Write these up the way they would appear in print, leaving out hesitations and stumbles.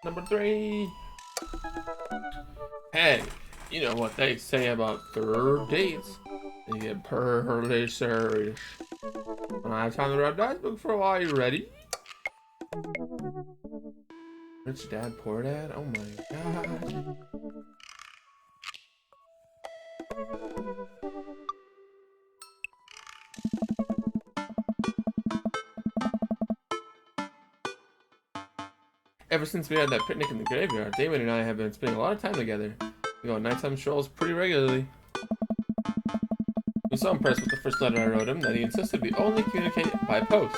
Number 3. Hey, you know what they say about third dates? They get pearly serious. When I have time to rub dice book for a while, you ready? Rich dad, poor dad? Oh my god. Ever since we had that picnic in the graveyard, Damien and I have been spending a lot of time together. We go on nighttime strolls pretty regularly. He was so impressed with the first letter I wrote him that he insisted we only communicate by post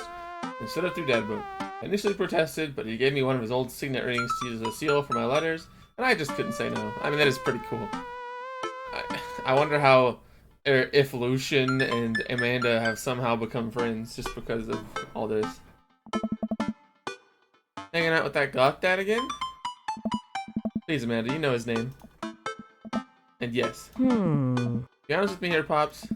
instead of through Dadbook. I initially protested, but he gave me one of his old signet rings to use as a seal for my letters, and I just couldn't say no. I mean, that is pretty cool. I wonder how, if Lucian and Amanda have somehow become friends just because of all this. Hanging out with that goth dad again? Please, Amanda, you know his name. And yes. Be honest with me here, Pops. Is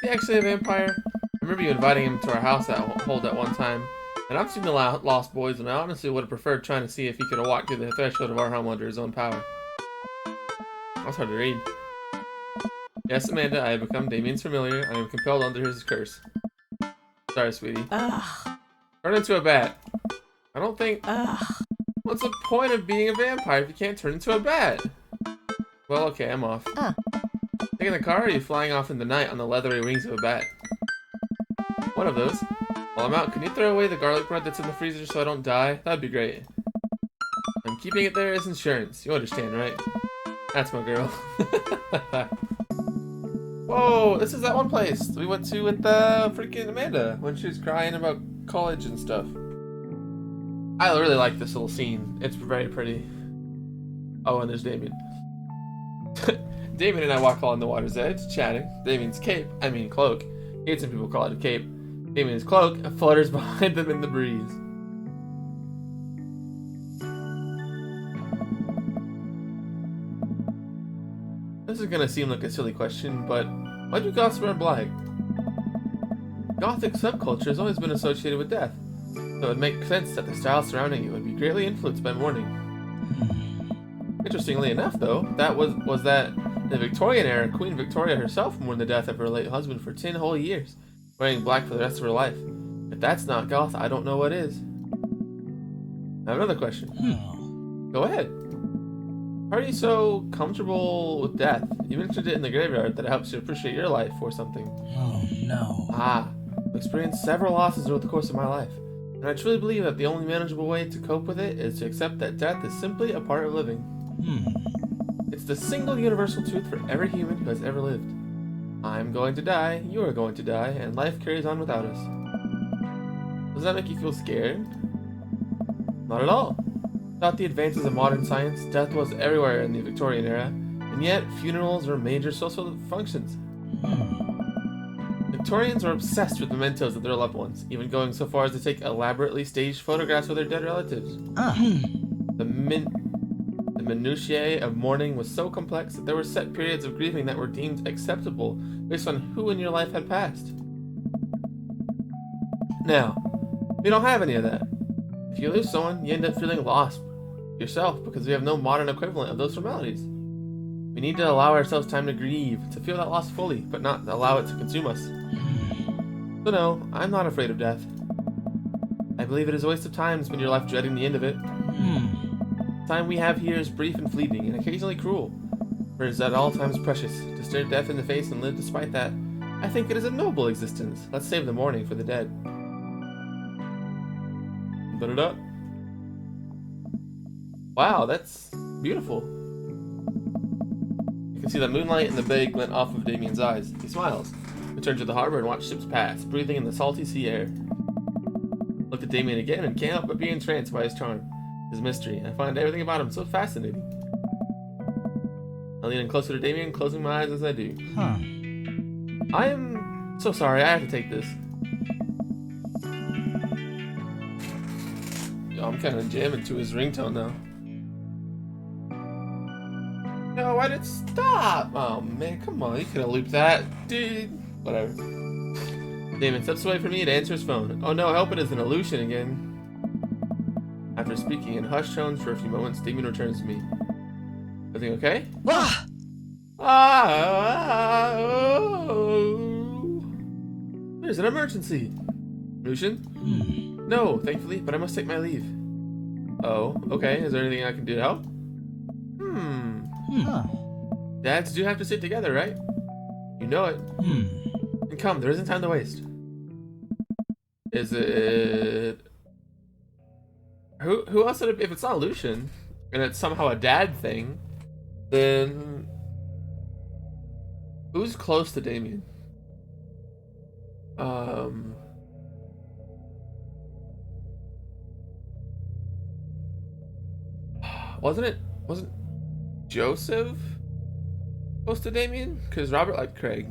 he actually a vampire? I remember you inviting him to our house at Hold at one time. And I've seen the Lost Boys, and I honestly would have preferred trying to see if he could have walked through the threshold of our home under his own power. That's hard to read. Yes, Amanda, I have become Damien's familiar. I am compelled under his curse. Sorry, sweetie. Turn into a bat. I don't think... What's the point of being a vampire if you can't turn into a bat? Well, okay, I'm off. Taking the car, or are you flying off in the night on the leathery wings of a bat? One of those. While I'm out, can you throw away the garlic bread that's in the freezer so I don't die? That'd be great. I'm keeping it there as insurance. You understand, right? That's my girl. Whoa, this is that one place we went to with freaking Amanda when she was crying about college and stuff. I really like this little scene. It's very pretty. Oh, and there's Damien. Damien and I walk along the water's edge, chatting. Damien's cloak. Hates when people call it a cape. Damien's cloak flutters behind them in the breeze. This is gonna seem like a silly question, but why do goths wear black? Gothic subculture has always been associated with death, so it would make sense that the style surrounding it would be greatly influenced by mourning. Interestingly enough, though, that was that in the Victorian era, Queen Victoria herself mourned the death of her late husband for 10 whole years, wearing black for the rest of her life. If that's not goth, I don't know what is. Now another question. Go ahead. How are you so comfortable with death? You mentioned it in the graveyard that it helps you appreciate your life or something. Oh no. I've experienced several losses over the course of my life, and I truly believe that the only manageable way to cope with it is to accept that death is simply a part of living. It's the single universal truth for every human who has ever lived. I'm going to die, you are going to die, and life carries on without us. Does that make you feel scared? Not at all. Without the advances of modern science, death was everywhere in the Victorian era, and yet funerals were major social functions. Victorians were obsessed with mementos of their loved ones, even going so far as to take elaborately staged photographs of their dead relatives. The minutiae of mourning was so complex that there were set periods of grieving that were deemed acceptable based on who in your life had passed. Now, we don't have any of that. If you lose someone, you end up feeling lost yourself because we have no modern equivalent of those formalities. We need to allow ourselves time to grieve, to feel that loss fully, but not allow it to consume us. So no, I'm not afraid of death. I believe it is a waste of time to spend your life dreading the end of it. The time we have here is brief and fleeting, and occasionally cruel, for it is at all times precious. To stare death in the face and live despite that, I think it is a noble existence. Let's save the mourning for the dead. Da-da-da. Wow, that's beautiful. You can see the moonlight and the bay glint off of Damien's eyes. He smiles. We turn to the harbor and watch ships pass, breathing in the salty sea air. Looked at Damien again and can't help but be entranced by his charm, his mystery. I find everything about him so fascinating. I lean in closer to Damien, closing my eyes as I do. I am so sorry, I have to take this. Yo, I'm kind of jamming to his ringtone now. No, why did it stop? Oh man, come on, you could have looped that, dude. Whatever. Damien steps away from me to answer his phone. Oh no, I hope it isn't a Lucian again. After speaking in hushed tones for a few moments, Damien returns to me. Everything okay? Oh. There's an emergency. Lucian? No, thankfully, but I must take my leave. Oh, okay. Is there anything I can do to help? Dads do have to sit together, right? You know it. And come, there isn't time to waste. Is it... Who else would it be? If it's not Lucian, and it's somehow a dad thing, then... Who's close to Damien? Wasn't Joseph close to Damien? Because Robert liked Craig.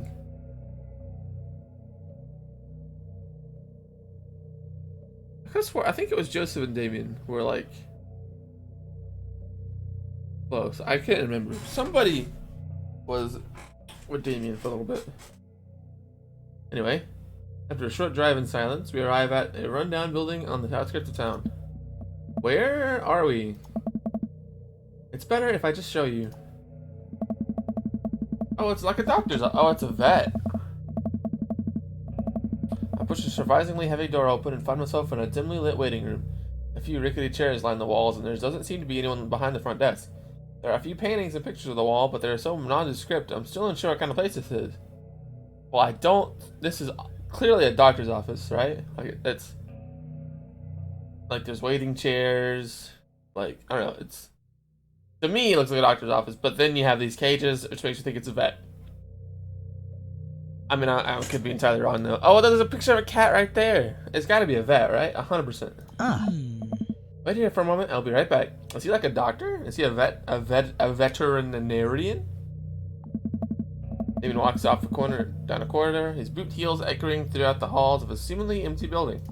I think it was Joseph and Damien who were like close. I can't remember. Somebody was with Damien for a little bit. Anyway, after a short drive in silence, we arrive at a rundown building on the outskirts of town. Where are we? It's better if I just show you. Oh, it's like a doctor's. Oh, it's a vet. I push a surprisingly heavy door open and find myself in a dimly lit waiting room. A few rickety chairs line the walls, and there doesn't seem to be anyone behind the front desk. There are a few paintings and pictures of the wall, but they are so nondescript, I'm still unsure what kind of place this is. Well, I don't... This is clearly a doctor's office, right? Like, it's... Like, there's waiting chairs. Like, I don't know, it's... To me, it looks like a doctor's office, but then you have these cages, which makes you think it's a vet. I mean, I could be entirely wrong, though. Oh, there's a picture of a cat right there. It's gotta be a vet, right? 100%. Wait here for a moment, I'll be right back. Is he like a doctor? Is he a veterinarian? Damien walks off down a corridor, his boot heels echoing throughout the halls of a seemingly empty building.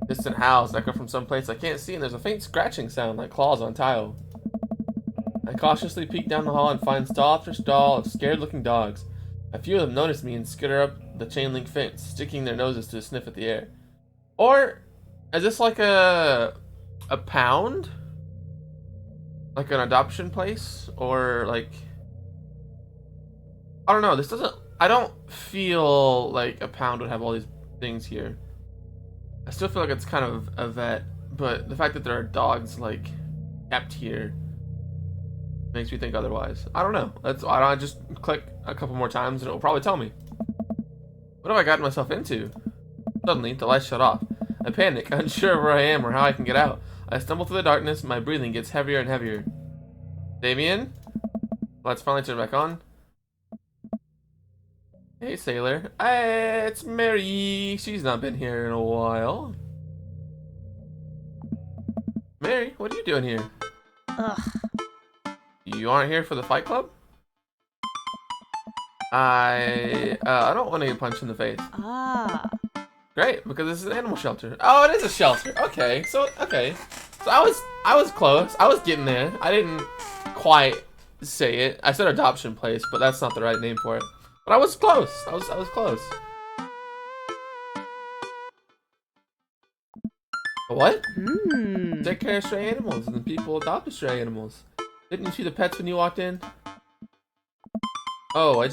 Distant howls echo from someplace I can't see, and there's a faint scratching sound like claws on tile. I cautiously peek down the hall and find stall after stall of scared-looking dogs. A few of them notice me and skitter up the chain-link fence, sticking their noses to sniff at the air. Or, is this like a pound? Like an adoption place? Or like... I don't know, this doesn't... I don't feel like a pound would have all these things here. I still feel like it's kind of a vet, but the fact that there are dogs, like, kept here makes me think otherwise. I don't know. That's why I just click a couple more times and it will probably tell me. What have I gotten myself into? Suddenly, the lights shut off. I panic, unsure of where I am or how I can get out. I stumble through the darkness, my breathing gets heavier and heavier. Damien? Lights finally turn back on. Hey, sailor. It's Mary. She's not been here in a while. Mary, what are you doing here? Ugh. You aren't here for the fight club? I don't want to get punched in the face. Great, because this is an animal shelter. Oh, it is a shelter. Okay, so I was close. I was getting there. I didn't quite say it. I said adoption place, but that's not the right name for it. But I was close. I was close. What? Take care of stray animals, and people adopt stray animals. Didn't you see the pets when you walked in? Oh,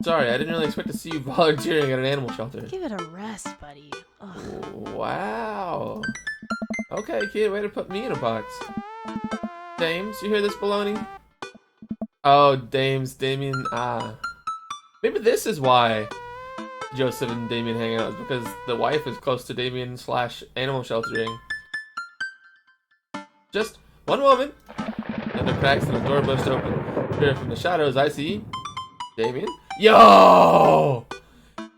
sorry, I didn't really expect to see you volunteering at an animal shelter. Give it a rest, buddy. Ugh. Wow. Okay, kid, way to put me in a box. Dames, you hear this baloney? Oh, Damien, Maybe this is why Joseph and Damien hang out, is because the wife is close to Damien / animal sheltering. Just one moment. Another cracks and the door burst open. Here from the shadows, I see Damien. Yo,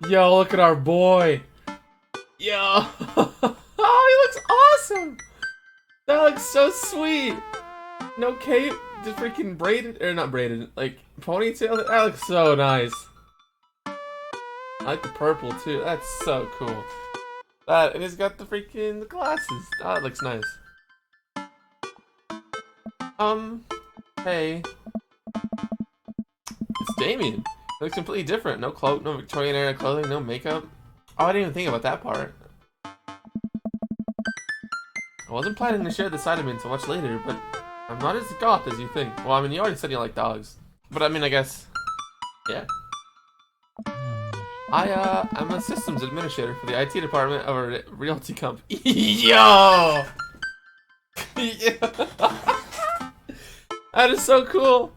look at our boy. Yo, oh, he looks awesome. That looks so sweet. No cape, just freaking braided, or not braided, like ponytail. That looks so nice. I like the purple too. That's so cool. And he's got the freaking glasses. Oh, that looks nice. Hey. It's Damien. He looks completely different. No cloak, no Victorian era clothing, no makeup. Oh, I didn't even think about that part. I wasn't planning to share this side of me until much later, but I'm not as goth as you think. Well, I mean, you already said you like dogs. But I mean, I guess, yeah. I'm a systems administrator for the IT department of a realty company. Yo! Yeah. That is so cool.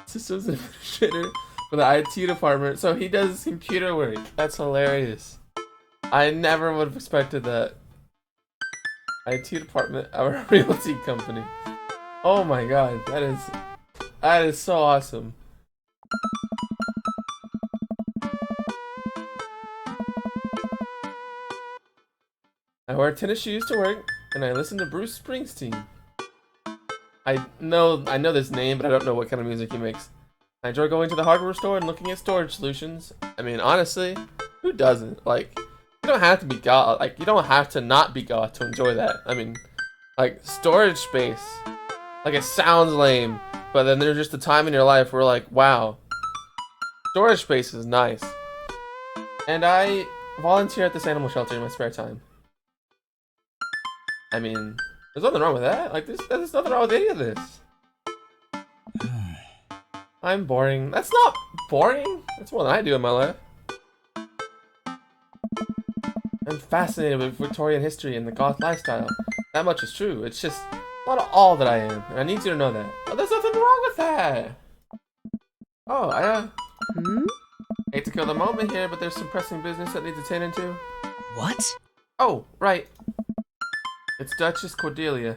Systems administrator for the IT department. So he does computer work. That's hilarious. I never would have expected that. IT department of a realty company. Oh my god, that is so awesome. I wear tennis shoes to work, and I listen to Bruce Springsteen. I know this name, but I don't know what kind of music he makes. I enjoy going to the hardware store and looking at storage solutions. I mean, honestly, who doesn't? Like, you don't have to be goth. Like, you don't have to not be goth to enjoy that. I mean, like, storage space. Like, it sounds lame, but then there's just a time in your life where, like, wow, storage space is nice. And I volunteer at this animal shelter in my spare time. I mean, there's nothing wrong with that. Like, there's nothing wrong with any of this. I'm boring. That's not boring. That's more than I do in my life. I'm fascinated with Victorian history and the goth lifestyle. That much is true. It's just not all that I am, and I need you to know that. Oh, there's nothing wrong with that. Oh, I hate to kill the moment here, but there's some pressing business that needs attending to. What? Oh, right. It's Duchess Cordelia.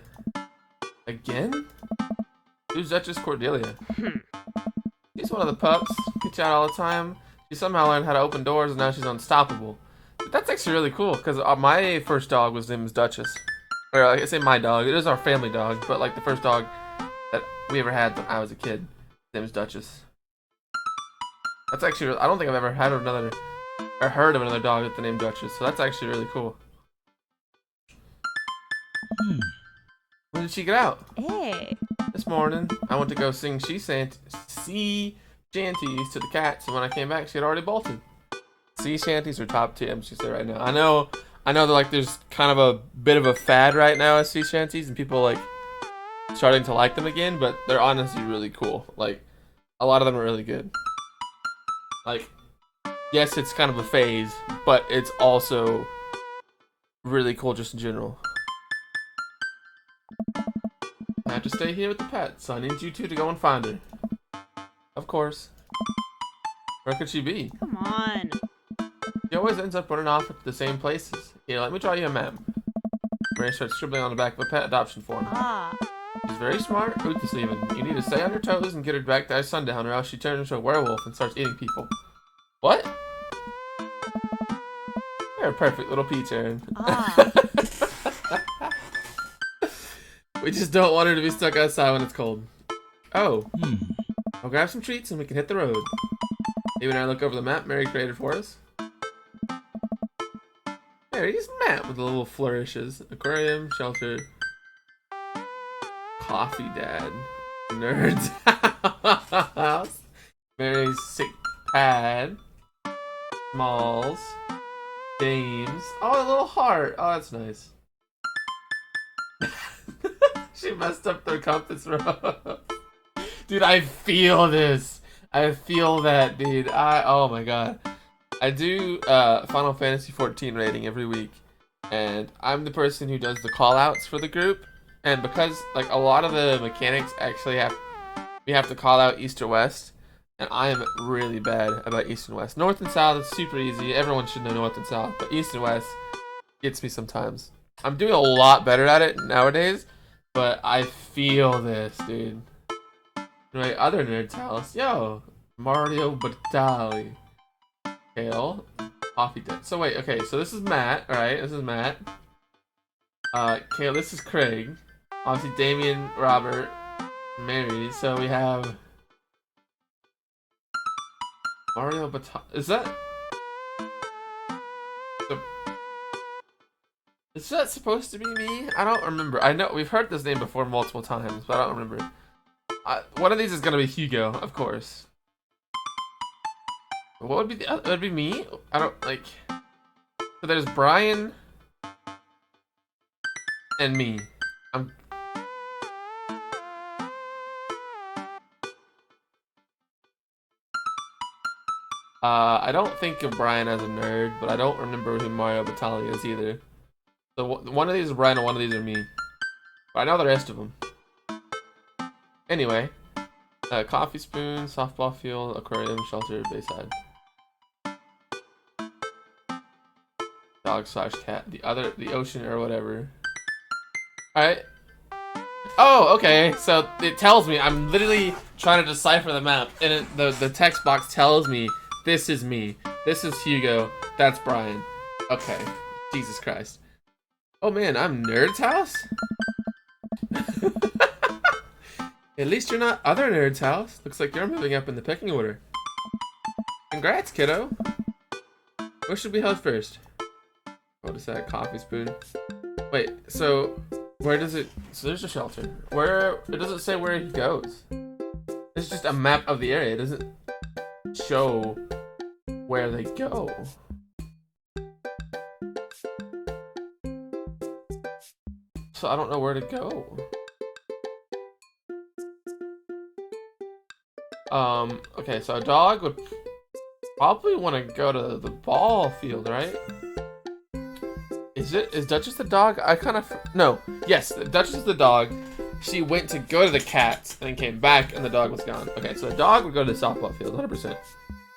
Again? Who's Duchess Cordelia? She's one of the pups. Gets out all the time. She somehow learned how to open doors, and now she's unstoppable. That's actually really cool, because my first dog was named Duchess. Or, like, I say my dog. It is our family dog, but, like, the first dog that we ever had when I was a kid, his name is Duchess. That's actually, I don't think I've ever had another, or heard of another dog with the name Duchess, so that's actually really cool. When did she get out? Hey. This morning, I went to go sing sea shanties to the cats, and when I came back, she had already bolted. Sea shanties are top tier, I'm just gonna say right now. I know that, like, there's kind of a bit of a fad right now at sea shanties, and people, like, starting to like them again, but they're honestly really cool. Like, a lot of them are really good. Like, yes, it's kind of a phase, but it's also really cool just in general. I have to stay here with the pet, so I need you two to go and find her. Of course. Where could she be? Come on. She always ends up running off at the same places. Here, let me draw you a map. Mary starts scribbling on the back of a pet adoption form. She's very smart, ruthless even. You need to stay on your toes and get her back by sundown, or else she turns into a werewolf and starts eating people. What? You're a perfect little peach, Aaron. We just don't want her to be stuck outside when it's cold. Oh. I'll grab some treats and we can hit the road. Even I look over the map Mary created for us. Mary's map with the little flourishes. Aquarium, shelter, coffee dad, nerd's house, Mary's sick pad, malls, games. Oh, a little heart. Oh, that's nice. She messed up their compass road. Dude, I feel this. I feel that, dude. Oh my god. I do Final Fantasy 14 rating every week, and I'm the person who does the call-outs for the group. And because, like, a lot of the mechanics actually we have to call out east or west, and I am really bad about east and west. North and south is super easy. Everyone should know north and south, but east and west gets me sometimes. I'm doing a lot better at it nowadays, but I feel this, dude. My other nerd's house. Yo, Mario Batali. Kale. Coffee Dead. So wait, okay, so this is Matt, alright? This is Matt. Kale, this is Craig. Obviously Damien, Robert, Mary. So we have Mario Batali. Is that supposed to be me? I don't remember. I know we've heard this name before multiple times, but I don't remember. One of these is gonna be Hugo, of course. What would be the other? It would be me? I don't, like... So there's Brian... and me. I'm. I don't think of Brian as a nerd, but I don't remember who Mario Batali is either. So one of these is Brian and one of these are me. But I know the rest of them. Anyway, coffee spoon, softball field, aquarium, shelter, bayside. Dog slash cat. The ocean or whatever. Alright. Oh, okay. So it tells me, I'm literally trying to decipher the map, and the text box tells me, this is me. This is Hugo. That's Brian. Okay. Jesus Christ. Oh man, I'm Nerd's house? At least you're not other Nerd's house. Looks like you're moving up in the pecking order. Congrats, kiddo. Where should we head first? What is that? Coffee spoon? Wait, so where does it... So there's a shelter. Where... It doesn't say where he goes. It's just a map of the area. It doesn't show where they go. So I don't know where to go. Okay, so a dog would probably want to go to the ball field, right? Is Duchess the dog? I kind of... No. Yes, Duchess is the dog. She went to go to the cats and then came back and the dog was gone. Okay, so the dog would go to the softball field, 100%.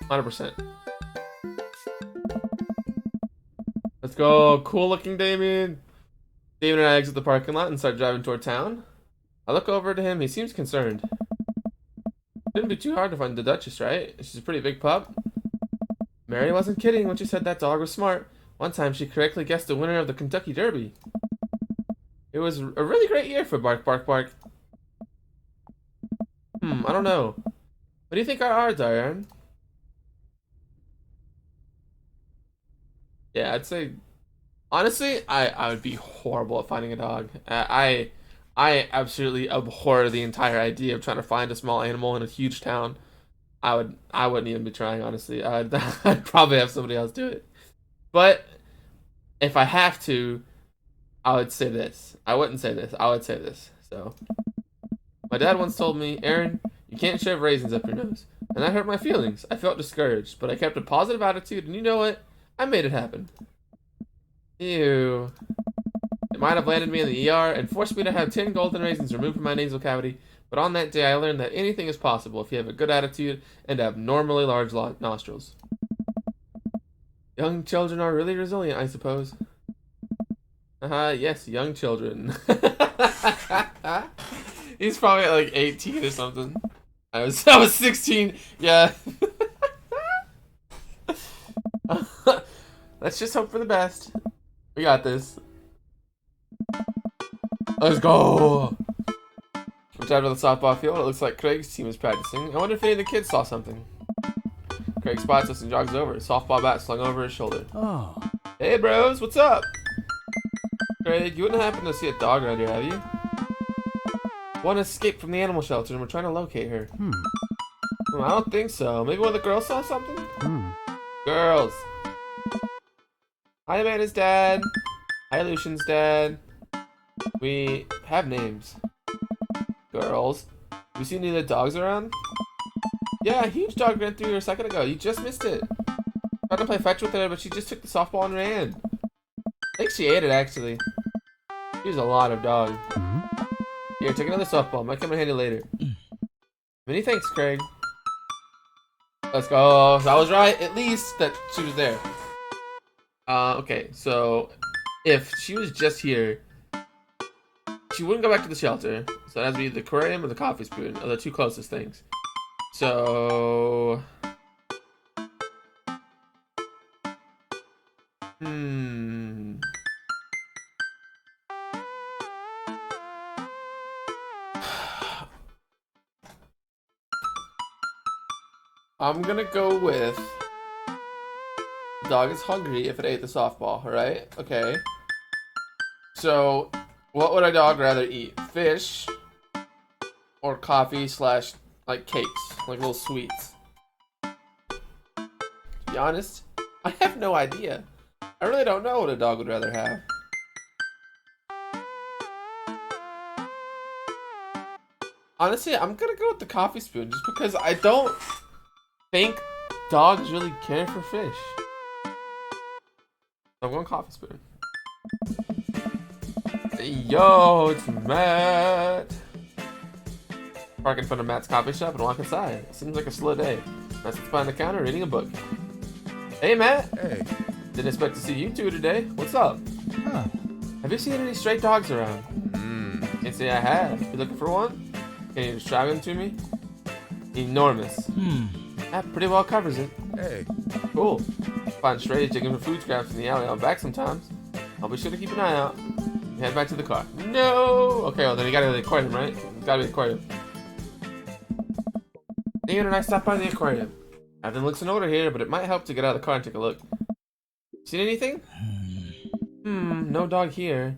100%. Let's go. Cool looking Damien. Damien and I exit the parking lot and start driving toward town. I look over to him. He seems concerned. Shouldn't be too hard to find the Duchess, right? She's a pretty big pup. Mary wasn't kidding when she said that dog was smart. One time she correctly guessed the winner of the Kentucky Derby. It was a really great year for Bark Bark Bark. I don't know. What do you think our odds are, Aaron? Yeah, I'd say... Honestly, I would be horrible at finding a dog. I absolutely abhor the entire idea of trying to find a small animal in a huge town. I wouldn't even be trying, honestly. I'd probably have somebody else do it. But if I have to, I would say this. I wouldn't say this. I would say this. So, my dad once told me, Aaron, you can't shove raisins up your nose. And that hurt my feelings. I felt discouraged, but I kept a positive attitude, and you know what? I made it happen. Ew. It might have landed me in the ER and forced me to have 10 golden raisins removed from my nasal cavity, but on that day I learned that anything is possible if you have a good attitude and abnormally large nostrils. Young children are really resilient, I suppose. Yes, young children. He's probably like 18 or something. I was 16. Yeah. Let's just hope for the best. We got this. Let's go. We're driving to the softball field. It looks like Craig's team is practicing. I wonder if any of the kids saw something. Craig spots us and jogs over. Softball bat slung over his shoulder. Oh. Hey, bros, what's up? Craig, you wouldn't happen to see a dog around here, have you? One escaped from the animal shelter and we're trying to locate her. I don't think so. Maybe one of the girls saw something? Girls. Hi, Amanda's dad. Hi, Lucian's dad. We have names. Girls. You see any of the dogs around? Yeah, a huge dog ran through here a second ago. You just missed it. Tried to play fetch with her, but she just took the softball and ran. I think she ate it, actually. She was a lot of dog. Here, take another softball. Might come in handy later. Many thanks, Craig. Let's go. I was right, at least, that she was there. Okay, so if she was just here, she wouldn't go back to the shelter. So it has to be the aquarium or the coffee spoon are the two closest things. So... I'm gonna go with... The dog is hungry if it ate the softball, right? Okay. So, what would a dog rather eat? Fish or coffee slash, like, cakes, like little sweets? To be honest, I have no idea. I really don't know what a dog would rather have. Honestly, I'm gonna go with the coffee spoon just because I don't think dogs really care for fish. I'm going coffee spoon. Hey, yo, it's Matt. Park in front of Matt's coffee shop and walk inside. It seems like a slow day. Matt sits behind the counter reading a book. Hey, Matt. Hey. Didn't expect to see you two today. What's up? Huh. Have you seen any stray dogs around? Can't say I have. You looking for one? Can you describe him to me? Enormous. That pretty well covers it. Hey. Cool. Find strays digging for food scraps in the alley out back sometimes. I'll be sure to keep an eye out. Head back to the car. No! Okay, well then you gotta go to the aquarium, right? It's gotta be the aquarium. Damien and I stopped by the aquarium. Everything looks in order here, but it might help to get out of the car and take a look. Seen anything? No dog here.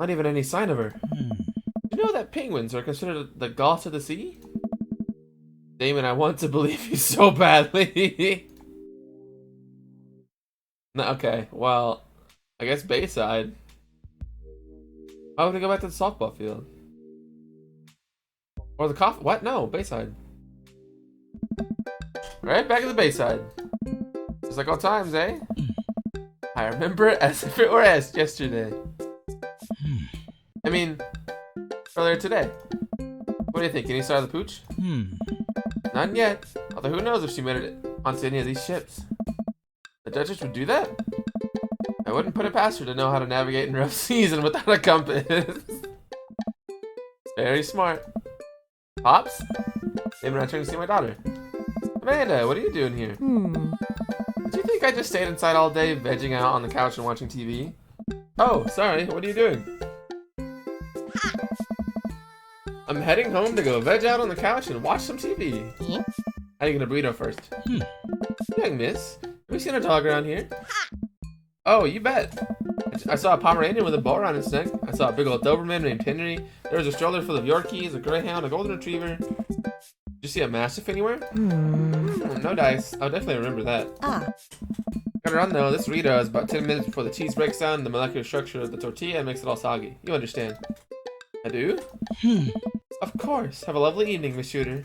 Not even any sign of her. You know that penguins are considered the goths of the sea? Damien, I want to believe you so badly. No, okay, well, I guess Bayside. Why would we go back to the softball field? Or the coffee? What? No, Bayside. Right, back at the Bayside. Just like old times, eh? I remember it as if it were yesterday. I mean, earlier today. What do you think? Any sign of the pooch? None yet. Although who knows if she made it onto any of these ships. The Duchess would do that? I wouldn't put it past her to know how to navigate in rough seas and without a compass. Very smart. Pops? Maybe I'm trying to see my daughter. Amanda, what are you doing here? Did you think I just stayed inside all day, vegging out on the couch and watching TV? Oh, sorry. What are you doing? I'm heading home to go veg out on the couch and watch some TV. How are you gonna burrito first? Young miss, have you seen a dog around here? Oh, you bet. I saw a Pomeranian with a bow around its neck. I saw a big old Doberman named Henry. There was a stroller full of Yorkies, a Greyhound, a Golden Retriever. Did you see a Mastiff anywhere? No dice. I'll definitely remember that. Gotta run though. This burrito is about 10 minutes before the cheese breaks down and the molecular structure of the tortilla makes it all soggy. You understand. I do? Of course. Have a lovely evening, Miss Shooter.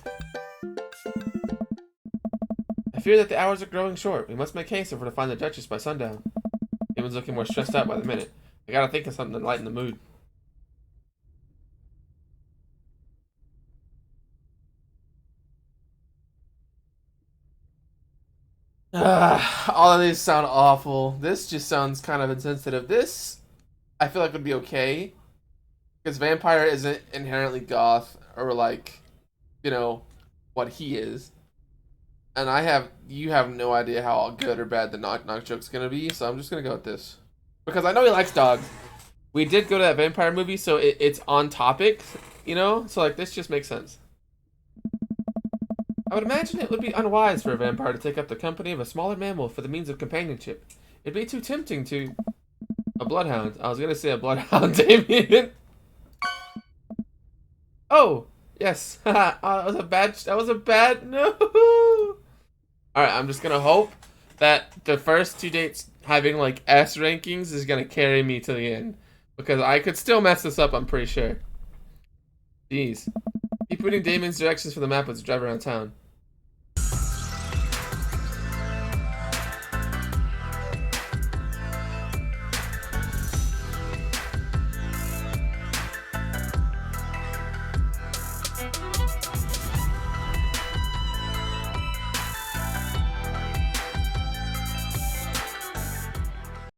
I fear that the hours are growing short. We must make haste if we're to find the Duchess by sundown. Damon's looking more stressed out by the minute. I gotta think of something to lighten the mood. All of these sound awful. This just sounds kind of insensitive. This, I feel like would be okay. Because Vampire isn't inherently goth or like, you know, what he is. And you have no idea how good or bad the knock knock joke's gonna be, so I'm just gonna go with this. Because I know he likes dogs. We did go to that vampire movie, so it's on topic, you know? So like this just makes sense. I would imagine it would be unwise for a vampire to take up the company of a smaller mammal for the means of companionship. It'd be too tempting to... A bloodhound. I was gonna say a bloodhound, Damien. Oh, yes. That was a bad, no. Alright, I'm just gonna hope that the first two dates having like S rankings is gonna carry me to the end. Because I could still mess this up, I'm pretty sure. Jeez. Keep reading Damien's directions for the map as you drive around town.